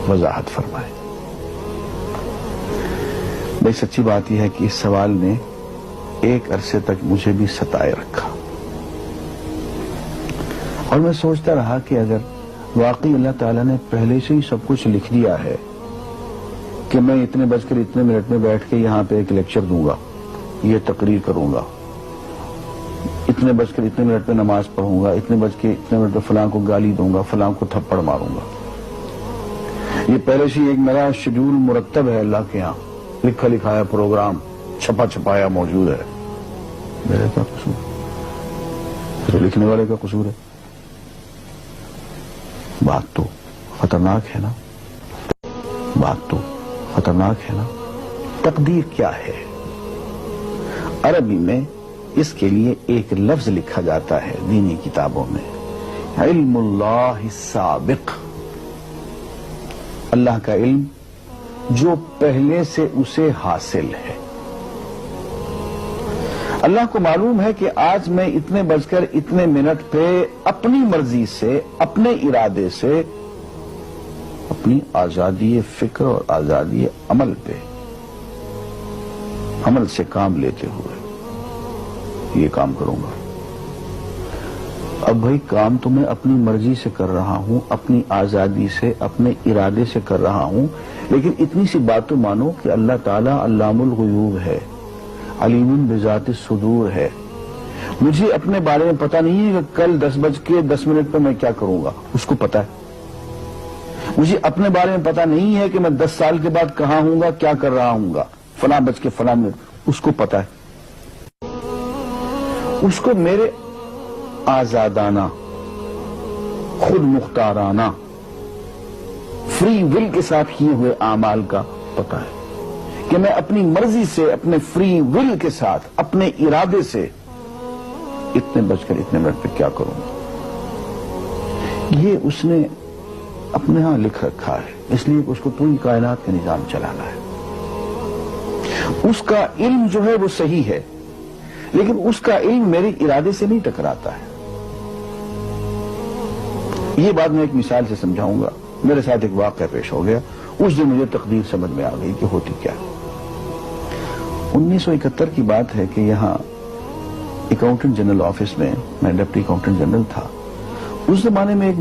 وضاحت فرمائیں۔ بھئی سچی بات یہ ہے کہ اس سوال نے ایک عرصے تک مجھے بھی ستائے رکھا، اور میں سوچتا رہا کہ اگر واقعی اللہ تعالیٰ نے پہلے سے ہی سب کچھ لکھ دیا ہے کہ میں اتنے بج کر اتنے منٹ میں بیٹھ کے یہاں پہ ایک لیکچر دوں گا، یہ تقریر کروں گا، اتنے بج کر اتنے منٹ میں نماز پڑھوں گا، اتنے بج کے اتنے منٹ میں فلاں کو گالی دوں گا، فلاں کو تھپڑ ماروں گا، یہ پہلے سے ایک میرا شیڈول مرتب ہے اللہ کے ہاں، لکھا لکھایا پروگرام چھپا چھپایا موجود ہے، میرے کیا قصور؟ تو لکھنے والے کا قصور ہے؟ بات تو خطرناک ہے نا، بات تو خطرناک ہے نا۔ تقدیر کیا ہے؟ عربی میں اس کے لیے ایک لفظ لکھا جاتا ہے دینی کتابوں میں، علم اللہ السابق، اللہ کا علم جو پہلے سے اسے حاصل ہے۔ اللہ کو معلوم ہے کہ آج میں اتنے بج کر اتنے منٹ پہ اپنی مرضی سے، اپنے ارادے سے، اپنی آزادی فکر اور آزادی عمل پہ، عمل سے کام لیتے ہوئے یہ کام کروں گا۔ اب بھائی کام تو میں اپنی مرضی سے کر رہا ہوں، اپنی آزادی سے، اپنے ارادے سے کر رہا ہوں، لیکن اتنی سی بات تو مانو کہ اللہ تعالیٰ علام الغیوب ہے، علیم بذات الصدور ہے۔ مجھے اپنے بارے میں پتہ نہیں ہے کہ کل 10:10 پہ میں کیا کروں گا، اس کو پتہ ہے۔ مجھے اپنے بارے میں پتہ نہیں ہے کہ میں 10 سال کے بعد کہاں ہوں گا، کیا کر رہا ہوں گا، فلاں بج کے فلاں منٹ، اس کو پتہ ہے۔ اس کو میرے آزادانہ، خود مختارانہ، فری ول کے ساتھ کیے ہوئے اعمال کا پتہ ہے کہ میں اپنی مرضی سے، اپنے فری ول کے ساتھ، اپنے ارادے سے اتنے بج کر اتنے منٹ پہ کیا کروں گا۔ یہ اس نے اپنے ہاں لکھ رکھا ہے، اس لیے اس کو پوری کائنات کا نظام چلانا ہے۔ اس کا علم جو ہے وہ صحیح ہے، لیکن اس کا علم میرے ارادے سے نہیں ٹکراتا ہے۔ یہ بات میں ایک مثال سے سمجھاؤں گا۔ میرے ساتھ ایک واقعہ پیش ہو گیا، اس دن مجھے تقدیر سمجھ میں آ گئی کہ ہوتی کیا ہے۔ 1971 کی بات ہے کہ یہاں اکاؤنٹنٹ جنرل آفس میں ڈپٹی اکاؤنٹنٹ جنرل تھا۔ اس زمانے میں ایک